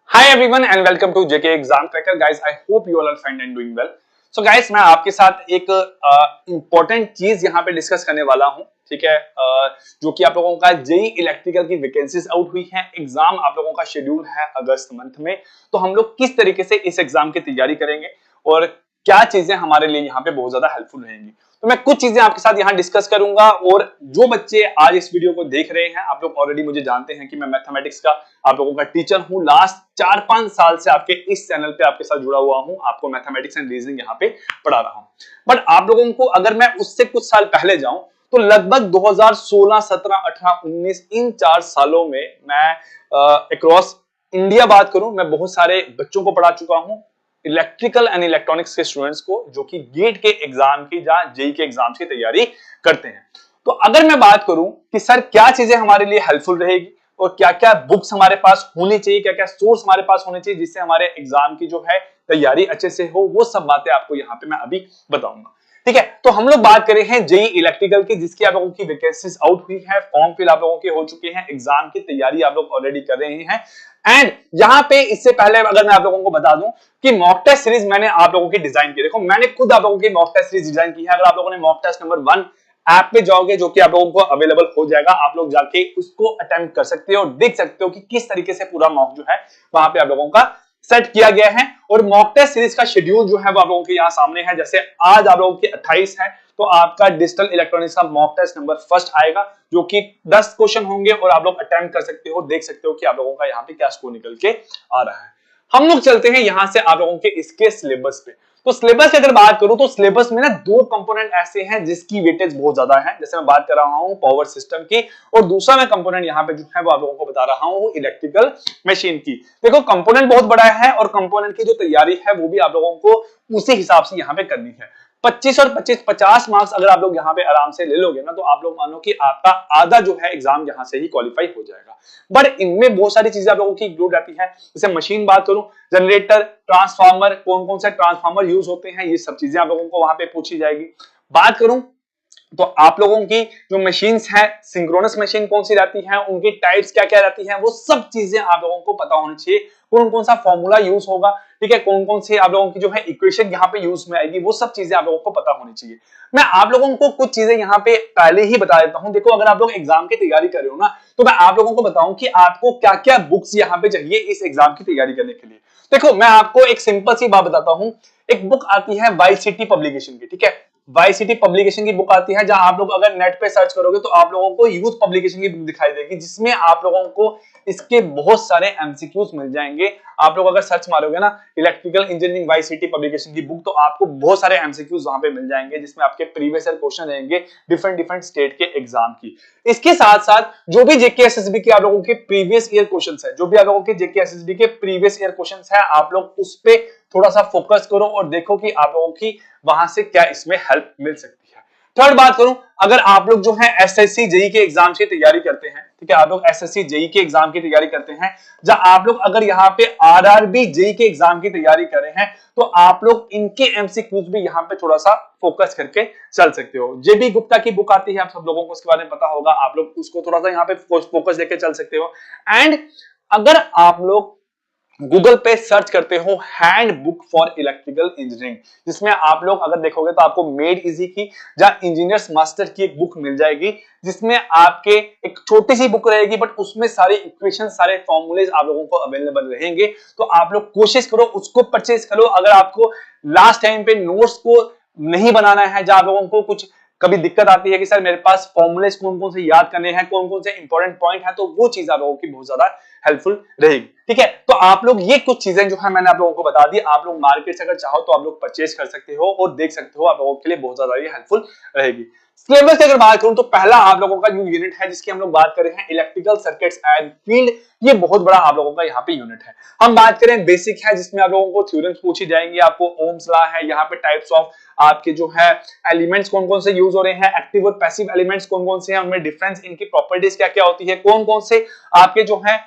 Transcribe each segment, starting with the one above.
Hi everyone and welcome to JK Exam Tracker. Guys, I hope you all are fine and doing well. So guys, मैं आपके साथ एक important चीज यहाँ पे डिस्कस करने वाला हूँ, ठीक है, जो कि आप लोगों का जेई इलेक्ट्रिकल की वैकेंसीज आउट हुई है। एग्जाम आप लोगों का शेड्यूल है अगस्त मंथ में। तो हम लोग किस तरीके से इस एग्जाम की तैयारी करेंगे और क्या चीजें हमारे लिए यहाँ पे बहुत ज्यादा हेल्पफुल रहेंगी, तो मैं कुछ चीजें आपके साथ यहाँ डिस्कस करूंगा। और जो बच्चे आज इस वीडियो को देख रहे हैं, आप लोग ऑलरेडी मुझे जानते हैं कि मैं मैथमेटिक्स का आप लोगों का टीचर हूँ। लास्ट 4-5 साल से आपके इस चैनल पे आपके साथ जुड़ा हुआ हूँ, आपको मैथमेटिक्स एंड रीजनिंग यहाँ पे पढ़ा रहा हूँ। बट आप लोगों को अगर मैं उससे कुछ साल पहले जाऊं तो लगभग 2016, 17, 18, 19 इन 4 सालों में मैं अक्रॉस इंडिया बात करूं, मैं बहुत सारे बच्चों को पढ़ा चुका हूं, इलेक्ट्रिकल एंड इलेक्ट्रॉनिक्स के स्टूडेंट्स को, जो कि गेट के एग्जाम की या जेई के एग्जाम्स की तैयारी करते हैं। तो अगर मैं बात करूं कि सर क्या चीजें हमारे लिए हेल्पफुल रहेगी और क्या क्या बुक्स हमारे पास होनी चाहिए, क्या क्या सोर्स हमारे पास होने चाहिए जिससे हमारे एग्जाम की जो है तैयारी अच्छे से हो, वो सब बातें आपको यहाँ पे मैं अभी बताऊंगा। ठीक है, तो हम लोग बात कर रहे हैं जेई इलेक्ट्रिकल की, जिसकी आप लोगों की वैकेंसीज आउट हुई है, फॉर्म फिल आप लोगों के हो चुके हैं, एग्जाम की तैयारी आप लोग ऑलरेडी कर रहे हैं। एंड यहाँ पे इससे पहले अगर मैं आप लोगों को बता दूं कि मॉक टेस्ट सीरीज मैंने आप लोगों की डिजाइन की, देखो मैंने खुद आप लोगों की मॉक टेस्ट सीरीज डिजाइन की है। अगर आप लोगों ने मॉक टेस्ट नंबर 1 ऐप पे जाओगे, जो कि आप लोगों को अवेलेबल हो जाएगा, आप लोग जाके उसको अटेम्प्ट कर सकते हो और देख सकते हो कि किस तरीके से पूरा मॉक जो है वहां पे आप लोगों का सेट किया गया है। और मॉक टेस्ट सीरीज का शेड्यूल जो है वो आप लोगों के यहाँ सामने है। जैसे आज आप लोगों की 28 है, तो आपका डिजिटल इलेक्ट्रॉनिक्स का मॉक टेस्ट नंबर फर्स्ट आएगा, जो कि 10 क्वेश्चन होंगे और आप लोग अटेम्प्ट कर सकते हो, देख सकते हो कि आप लोगों का यहाँ पे क्या स्कोर निकल के आ रहा है। हम लोग चलते हैं यहां से आप लोगों के इसके सिलेबस पे। तो सिलेबस की अगर बात करूं तो सिलेबस में ना 2 कंपोनेंट ऐसे हैं जिसकी वेटेज बहुत ज्यादा है। जैसे मैं बात कर रहा हूं पावर सिस्टम की, और दूसरा मैं कंपोनेंट यहां पे जो है वो आप लोगों को बता रहा हूं इलेक्ट्रिकल मशीन की। देखो कंपोनेंट बहुत बड़ा है और कंपोनेंट की जो तैयारी है वो भी आप लोगों को उसी हिसाब से यहां पे करनी है। 25 और 25 50 मार्क्स अगर आप लोग यहाँ पे आराम से ले लोगे ना, तो आप लोग मानो कि आपका आधा जो है एग्जाम यहाँ से ही क्वालिफाई हो जाएगा। बट इनमें बहुत सारी चीजें आप लोगों की इंक्लूड रहती है। जैसे मशीन बात करूं, जनरेटर, ट्रांसफार्मर, कौन कौन से ट्रांसफार्मर यूज होते हैं, ये सब चीजें आप लोगों को वहां पे पूछी जाएगी। बात करूं तो आप लोगों की जो मशीन्स है, सिंक्रोनस मशीन कौन सी रहती है, उनकी टाइप्स क्या क्या रहती हैं, वो सब चीजें आप लोगों को पता होनी चाहिए। कौन कौन सा फॉर्मूला यूज होगा, ठीक है, कौन कौन से आप लोगों की जो है इक्वेशन यहाँ पे यूज में आएगी, वो सब चीजें आप लोगों को पता होनी चाहिए। मैं आप लोगों को कुछ चीजें यहाँ पे पहले ही बता देता हूं। देखो अगर आप लोग एग्जाम की तैयारी कर रहे हो ना, तो मैं आप लोगों को बताऊं कि आपको क्या क्या बुक्स यहाँ पे चाहिए इस एग्जाम की तैयारी करने के लिए। देखो मैं आपको एक सिंपल सी बात बताता हूं। एक बुक आती है वाई सिटी पब्लिकेशन की, ठीक है, वाई सिटी पब्लिकेशन की बुक आती है, जहां आप लोग अगर नेट पे सर्च करोगे तो आप लोगों को यूथ पब्लिकेशन की बुक दिखाई देगी, जिसमें आप लोगों को इसके बहुत सारे एमसीक्यूज मिल जाएंगे। आप लोग अगर सर्च मारोगे ना electrical engineering Y city publication की बुक, तो आपको बहुत सारे एमसीक्यूज वहां पे मिल जाएंगे, जिसमें आपके प्रीवियस ईयर क्वेश्चन रहेंगे डिफरेंट डिफरेंट स्टेट के एग्जाम की। इसके साथ साथ जो भी जेके एसएसबी के आप लोगों के प्रीवियस ईयर क्वेश्चंस है, जो भी आप लोगों के जेके एसएसबी के प्रीवियस ईयर क्वेश्चंस है, आप लोग उस पे थोड़ा सा फोकस करो और देखो कि आप लोगों की वहां से क्या इसमें हेल्प मिल सकती है। थर्ड बात करूं, अगर आप लोग जो है एसएससी जेई के एग्जाम की तैयारी करते हैं, ठीक है, आप लोग एसएससी जेई के एग्जाम की तैयारी करते हैं, जहां आप लोग अगर यहाँ पे आरआरबी जेई के एग्जाम की तैयारी कर रहे हैं, तो आप लोग इनके एमसीक्यूज भी यहाँ पे थोड़ा सा फोकस करके चल सकते हो। जेबी गुप्ता की बुक आती है, आप सब लोगों को उसके बारे में पता होगा, आप लोग उसको थोड़ा सा यहाँ पे फोकस लेके चल सकते हो। एंड अगर आप लोग गूगल पे सर्च करते हो hand book for electrical engineering, जिसमें आप लोग अगर देखोगे तो आपको मेड इजी की या इंजीनियर्स मास्टर की एक बुक मिल जाएगी, जिसमें आपके एक छोटी सी बुक रहेगी, बट उसमें सारे इक्वेशन, सारे फॉर्मूलेज आप लोगों को अवेलेबल रहेंगे। तो आप लोग कोशिश करो उसको परचेज करो। अगर आपको लास्ट टाइम पे नोट्स को नहीं बनाना है, जहां आप लोगों को कुछ कभी दिक्कत आती है कि सर मेरे पास फॉर्मूलेज कौन कौन से याद करने हैं, कौन कौन से इंपॉर्टेंट पॉइंट है, तो वो चीज आप लोगों की बहुत ज्यादा हेल्पफुल रहेगी। ठीक है, तो आप लोग ये कुछ चीजें जो है मैंने आप लोगों को बता दी, आप लोग मार्केट से अगर चाहो तो आप लोग परचेज कर सकते हो और देख सकते हो, आप लोगों के लिए बहुत ज्यादा ये हेल्पफुल रहेगी। सिलेबस की अगर बात करूं तो पहला आप लोगों का जो यूनिट है जिसकी हम लोग बात कर रहे हैं, इलेक्ट्रिकल सर्किट्स एंड फील्ड, ये बहुत बड़ा आप लोगों का यहाँ पे यूनिट है। हम बात करें बेसिक है, जिसमें आप लोगों को थ्योरम्स पूछी जाएंगी, आपको ओम्स लॉ है, यहाँ पे टाइप्स ऑफ आपके जो है एलिमेंट्स कौन कौन से यूज हो रहे हैं, एक्टिव और पैसिव एलिमेंट्स कौन कौन से हैं, उनमें डिफरेंस, इनकी प्रॉपर्टीज क्या क्या होती है, कौन कौन से आपके जो है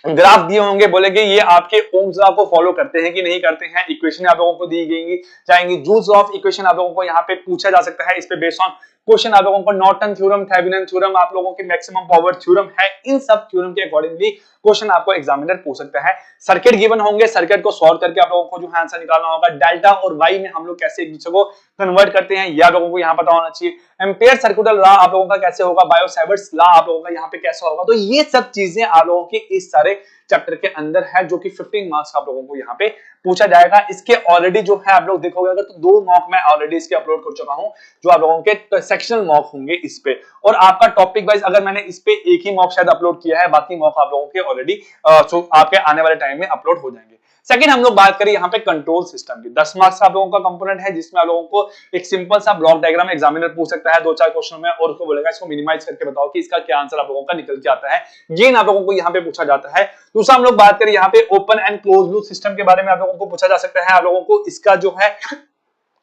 ग्राफ दिए होंगे, बोलेंगे ये आपके ओम्स लॉ को फॉलो करते हैं कि नहीं करते हैं, इक्वेशन आप लोगों को दी गई जाएंगी, जूल्स लॉ ऑफ इक्वेशन आप लोगों को यहाँ पे पूछा जा सकता है, इस पे बेस्ड ऑन क्वेश्चन आप लोगों को नॉर्टन थ्योरम, थेवेनिन थ्योरम, आप लोगों के मैक्सिमम पावर थ्योरम है, इन सब थ्योरम के अकॉर्डिंगली क्वेश्चन आपको एग्जामिनर पूछ सकता है। सर्किट गिवन होंगे, सर्किट को सॉल्व करके आप लोगों को जो है आंसर निकालना होगा। डेल्टा और वाई में हम लोग कैसे एक दूसरे को कन्वर्ट करते हैं यह आप लोगों को यहाँ पता होना चाहिए। एम्पेयर सर्किटल लॉ आप लोगों का कैसे होगा, बायो-सैवर्ट्स लॉ आप लोगों का यहाँ पे कैसा होगा। तो ये सब चीजें आप लोगों के इस सारे चैप्टर के अंदर है, जो कि 15 मार्क्स आप लोगों को यहाँ पे पूछा जाएगा। इसके ऑलरेडी जो है आप लोग देखोगे अगर तो 2 मॉक मैं ऑलरेडी इसके अपलोड कर चुका हूं, जो आप लोगों के सेक्शनल मॉक होंगे इस पे, और आपका टॉपिक वाइज अगर मैंने इस पे एक ही मॉक शायद अपलोड किया है, बाकी मॉक आप लोगों के ऑलरेडी आपके आने वाले टाइम में अपलोड हो जाएंगे। सेकंड हम लोग बात करें यहाँ पे कंट्रोल सिस्टम की। 10 मार्क्स का आप लोगों का कंपोनेंट है, जिसमें आप लोगों को एक सिंपल सा ब्लॉक डायग्राम एग्जामिनर पूछ सकता है 2-4 क्वेश्चन में, और उसको बोलेगा इसको मिनिमाइज करके बताओ कि इसका क्या आंसर आप लोगों का निकल के आता है। ये आप लोगों को यहाँ पे पूछा जाता है। दूसरा हम लोग बात करें यहाँ पे open and close loop system के बारे में, आप लोगों को पूछा जा सकता है। आप लोगों को इसका जो है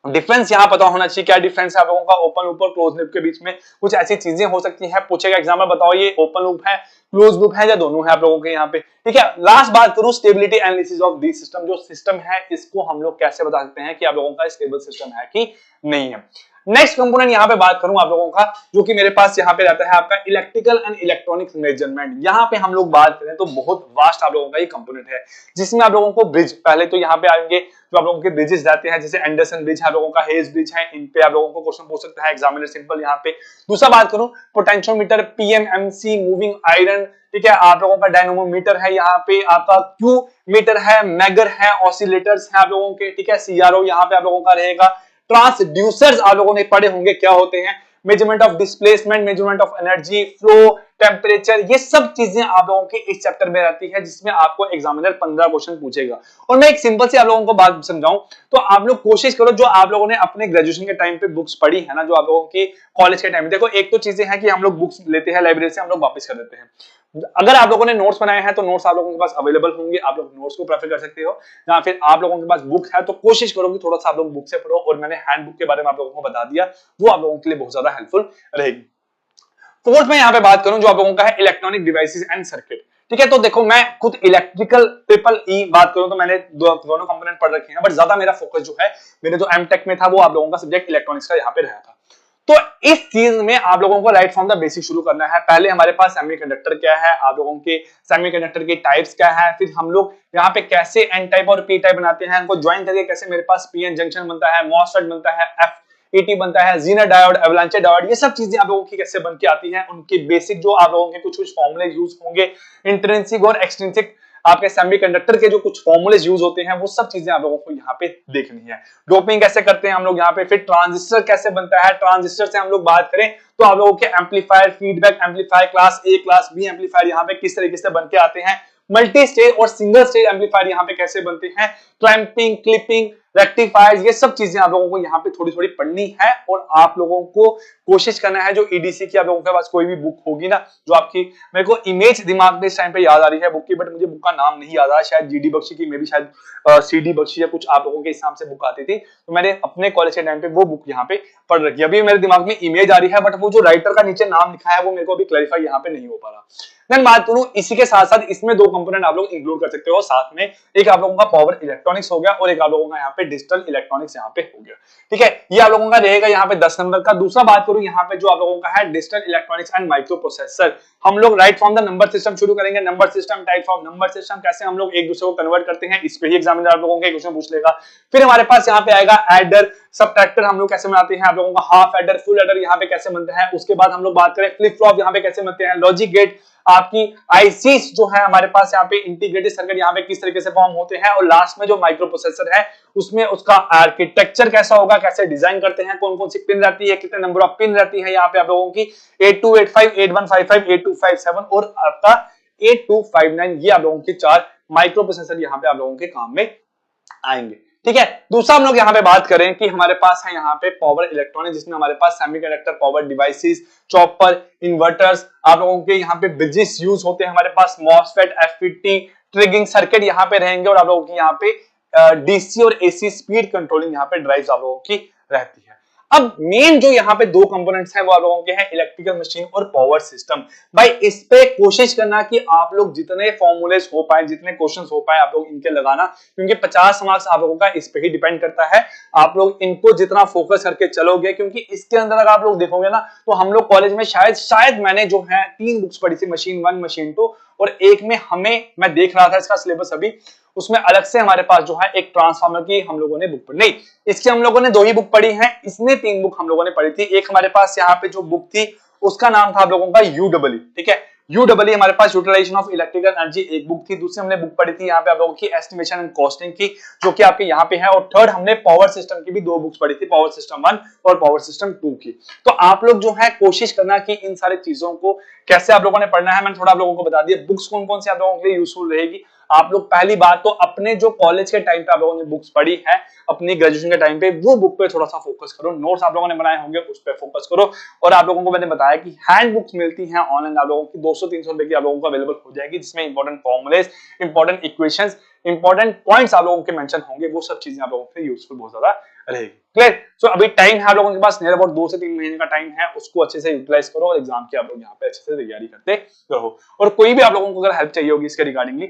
डिफरेंस यहाँ पता होना चाहिए, क्या डिफरेंस है आप लोगों का ओपन लूप और क्लोज लूप के बीच में। कुछ ऐसी चीजें हो सकती है, पूछेगा एग्जाम में, बताओ ये ओपन लूप है, क्लोज लूप है, या दोनों है आप लोगों के यहाँ पे। ठीक है, लास्ट बात करूं stability analysis of this system. जो सिस्टम है इसको हम लोग कैसे बता सकते हैं कि आप लोगों का स्टेबल सिस्टम है कि नहीं है। नेक्स्ट कंपोनेंट यहाँ पे बात करूं आप लोगों का, जो कि मेरे पास यहाँ पे रहता है आपका इलेक्ट्रिकल एंड इलेक्ट्रॉनिक्स मेजरमेंट। यहाँ पे हम लोग बात करें तो बहुत वास्ट आप लोगों का ये कंपोनेंट है, जिसमें आप लोगों को ब्रिज, पहले तो यहाँ पे आएंगे जो आप लोगों के ब्रिजेस रहते हैं, जैसे एंडरसन ब्रिज है, आप लोगों का हेज ब्रिज है, इन पे आप लोगों को क्वेश्चन पूछ सकता है एग्जामिनर सिंपल यहाँ पे। दूसरा बात करूं पोटेंशियोमीटर, पीएमएमसी, मूविंग आयरन, ठीक है, आप लोगों का डायनोमोमीटर है, यहाँ पे आपका क्यू मीटर है, मैगर है, ऑसिलेटर्स है आप लोगों के, ठीक है, सीआरओ यहाँ पे आप लोगों का रहेगा। ट्रांसड्यूसर्स आप लोगों ने पढ़े होंगे क्या होते हैं, measurement of displacement, measurement of energy, flow, temperature, ये सब चीजें आप लोगों के इस चैप्टर में रहती है, जिसमें आपको एग्जामिनर 15 क्वेश्चन पूछेगा। और मैं एक सिंपल से आप लोगों को बात समझाऊं तो आप लोग कोशिश करो, जो आप लोगों ने अपने ग्रेजुएशन के टाइम पे बुक्स पढ़ी है ना, जो आप लोगों की कॉलेज के टाइम में, देखो एक तो चीजें हैं कि हम लोग बुक्स लेते हैं लाइब्रेरी से, हम लोग वापस कर देते हैं। अगर आप लोगों ने नोट्स बनाए हैं तो नोट्स आप लोगों के पास अवेलेबल होंगे, आप लोग नोट्स को प्रेफर कर सकते हो, या फिर आप लोगों के पास बुक है तो कोशिश करो कि थोड़ा सा आप लोग बुक से पढ़ो, और मैंने हैंड बुक के बारे में आप लोगों को बता दिया, वो आप लोगों के लिए बहुत ज्यादा हेल्पफुल रहेगी। फोर्थ में यहाँ पे बात करूं जो आप लोगों का है इलेक्ट्रॉनिक डिवाइसेस एंड सर्किट। ठीक है, तो देखो मैं खुद इलेक्ट्रिकल ट्रिपल ई बात करूं तो मैंने दोनों कंपोनेंट पढ़ रखे हैं, बट ज्यादा मेरा फोकस जो है मेरे जो एमटेक में था वो आप लोगों का सब्जेक्ट इलेक्ट्रॉनिक्स का यहाँ पे रहा था। तो इस चीज में आप लोगों को राइट फ्रॉम द बेसिक शुरू करना है। पहले हमारे पास सेमीकंडक्टर क्या है, आप लोगों के सेमीकंडक्टर के टाइप्स क्या है, फिर हम लोग यहाँ पे कैसे एन टाइप और पी टाइप बनाते हैं, उनको ज्वाइन करके कैसे मेरे पास पीएन जंक्शन बनता है, मॉसफेट बनता है, एफईटी बनता है, जीनर डायोड, एवलांचे डायोड, ये सब चीजें आप लोगों की कैसे बन के आती हैं, उनके बेसिक जो आप लोगों के कुछ कुछ फॉर्मूले यूज होंगे, इंट्रिंसिक और एक्सट्रिंसिक आपके सेमीकंडक्टर के जो कुछ फॉर्मूलेज यूज होते हैं, वो सब चीजें आप लोगों को यहाँ पे देखनी है। डोपिंग कैसे करते हैं हम लोग यहाँ पे, फिर ट्रांजिस्टर कैसे बनता है, ट्रांजिस्टर से हम लोग बात करें तो आप लोगों के amplifier, feedback amplifier, class A class B amplifier यहाँ पे किस तरीके से बन के आते हैं, मल्टी स्टेज और सिंगल स्टेज एम्पलीफायर यहाँ पे कैसे बनते हैं, क्लैंपिंग, क्लिपिंग, रेक्टिफायर्स, ये सब चीजें आप लोगों को यहाँ पे थोड़ी थोड़ी पढ़नी है। और आप लोगों को कोशिश करना है जो ईडीसी की आप लोगों के पास कोई भी बुक होगी ना, जो आपकी, मेरे को इमेज दिमाग में इस टाइम पे याद आ रही है बुक की, बट मुझे बुक का नाम नहीं याद आ रहा, शायद जीडी बख्शी की, मे भी शायद सीडी बख्शी या कुछ आप लोगों के हिसाब से बुक आती थी, तो मैंने अपने कॉलेज के टाइम पे वो बुक यहाँ पे पढ़ रखी है। अभी मेरे दिमाग में इमेज आ रही है, बट वो जो राइटर का नीचे नाम लिखा है वो मेरे को अभी क्लैरिफाई यहाँ पे नहीं हो पा रहा। देन बात करूं इसी के साथ साथ इसमें दो कंपोनेंट आप लोग इंक्लूड कर सकते हो साथ में, एक आप लोगों का पावर इलेक्ट्रॉनिक्स हो गया और एक आप लोगों का यहाँ पे डिजिटल इलेक्ट्रॉनिक्स यहाँ पे हो गया। ठीक है, ये आप लोगों का रहेगा यहाँ पे 10 नंबर का। दूसरा बात करूं यहाँ पे जो आप लोगों का है digital electronics and micro processor, हम लोग right from the number system शुरू करेंगे। Number system, type of number system, कैसे हम लोग एक दूसरे को कन्वर्ट करते हैं, इस पे ही एग्जामिनर आप लोगों के क्वेश्चन पूछ लेगा। फिर हमारे पास यहाँ पे आएगा एडर, सबट्रैक्टर हम लोग कैसे बनाते हैं, आप लोगों का हाफ एडर, फुल एडर यहाँ पे कैसे बनते हैं। उसके बाद हम लोग बात करें फ्लिप फ्लॉप यहाँ पे कैसे बनते हैं, लॉजिक गेट, आपकी आईसीस जो है हमारे पास यहाँ पे इंटीग्रेटेड सर्किट यहाँ पे किस तरीके से फॉर्म होते हैं, और लास्ट में जो माइक्रो प्रोसेसर है उसमें उसका आर्किटेक्चर कैसा होगा, कैसे डिजाइन करते हैं, कौन कौन सी पिन रहती है, कितने नंबर ऑफ पिन रहती है यहाँ पे आप लोगों की 8285, 8155, 8257 और आपका 8259, ये आप लोगों के 4 माइक्रो प्रोसेसर यहाँ पे आप लोगों के काम में आएंगे। ठीक है, दूसरा हम लोग यहाँ पे बात करें कि हमारे पास है यहाँ पे पावर इलेक्ट्रॉनिक्स, जिसमें हमारे पास semiconductor, power devices, chopper, inverters, आप लोगों के यहाँ पे ब्रिजेस यूज होते हैं, हमारे पास मॉसफेट, एफईटी, ट्रिगिंग सर्किट यहाँ पे रहेंगे, और आप लोगों की यहाँ पे डीसी और एसी स्पीड कंट्रोलिंग यहाँ पे ड्राइव्स आप लोगों की रहती है। अब मेन जो यहाँ पे दो कंपोनेंट्स हैं वो आप लोगों के हैं इलेक्ट्रिकल मशीन और पावर सिस्टम। भाई इस पे कोशिश करना कि आप लोग जितने फॉर्मूलेस हो पाए, जितने क्वेश्चंस हो पाए आप लोग इनके लगाना, क्योंकि 50 मार्क्स आप लोगों का इस पे ही डिपेंड करता है। आप लोग इनको जितना फोकस करके चलोगे, क्योंकि इसके अंदर अगर आप लोग देखोगे ना तो हम लोग कॉलेज में शायद मैंने जो है 3 बुक्स पढ़ी थी, मशीन 1, मशीन 2 और एक में मैं देख रहा था इसका सिलेबस अभी, उसमें अलग से हमारे पास जो है एक ट्रांसफार्मर की हम लोगों ने बुक पढ़ी, नहीं इसकी हम लोगों ने 2 ही बुक पढ़ी हैं, इसमें 3 बुक हम लोगों ने पढ़ी थी। एक हमारे पास यहाँ पे जो बुक थी उसका नाम था आप लोगों का यूडब्ल्यू, ठीक है, यूडब्ल्यू हमारे पास यूटिलाइजेशन ऑफ इलेक्ट्रिकल एनर्जी एक बुक थी। दूसरी हमने बुक पढ़ी थी यहाँ पे आप लोगों की एस्टिमेशन एंड कॉस्टिंग की, जो कि आपके यहाँ पे है। और थर्ड हमने पावर सिस्टम की भी 2 बुक्स पढ़ी थी, पावर सिस्टम 1 और पावर सिस्टम 2 की। तो आप लोग जो है कोशिश करना कि इन सारी चीजों को कैसे आप लोगों ने पढ़ना है, मैंने थोड़ा आप लोगों को बता दिया। बुक्स कौन कौन सी आप लोगों के लिए यूजफुल रहेगी, आप लोग पहली बात तो अपने जो कॉलेज के टाइम पे आप लोगों ने बुक्स पढ़ी है, अपनी ग्रेजुएशन के टाइम पे, वो बुक पे थोड़ा सा फोकस करो। नोट्स आप लोगों ने बनाए होंगे उस पे फोकस करो। और आप लोगों को मैंने बताया कि हैंड बुक्स मिलती हैं ऑनलाइन आप लोगों की 200-300 रुपए की आप लोगों को अवेलेबल हो जाएगी, जिसमें important formulas, important equations, important points आप लोगों के मेंशन होंगे, वो सब चीजें आप लोगों के लिए यूजफुल बहुत ज्यादा रहेगी। क्लियर? सो अभी टाइम है आप लोगों के पास, नियर अबाउट 2 से 3 महीने का टाइम है, उसको अच्छे से यूटिलाइज करो और एग्जाम की आप लोग यहाँ पे अच्छे से तैयारी करते रहो। और कोई भी आप लोगों को अगर हेल्प चाहिए होगी इसके रिगार्डिंगली,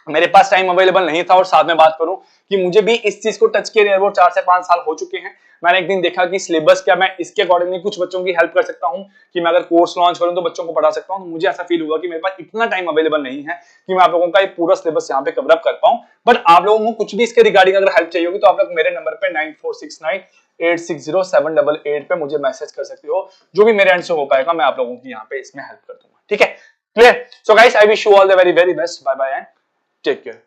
मेरे पास टाइम अवेलेबल नहीं था। और साथ में बात करूं कि मुझे भी इस चीज को टच किए नियर 4 से 5 साल हो चुके हैं। मैंने एक दिन देखा कि सिलेबस क्या, मैं इसके अकॉर्डिंगली कुछ बच्चों की हेल्प कर सकता हूं कि मैं अगर कोर्स लॉन्च करूं तो बच्चों को पढ़ा सकता हूं। तो मुझे ऐसा फील हुआ कि मेरे पास इतना टाइम अवेलेबल नहीं है कि मैं आप लोगों का एक पूरा सिलेबस यहाँ पे कवर अप कर पाऊं। बट आप लोगों को कुछ भी इसके रिगार्डिंग अगर हेल्प चाहिए होगी तो आप लोग मेरे नंबर पे 9469860788 पे मुझे मैसेज कर सकते हो। जो भी मेरे एंड से हो पाएगा मैं आप लोगों की यहाँ पे इसमें हेल्प कर दूंगा, ठीक है? Clear? So guys, I wish you all the very very best. Bye bye and take care.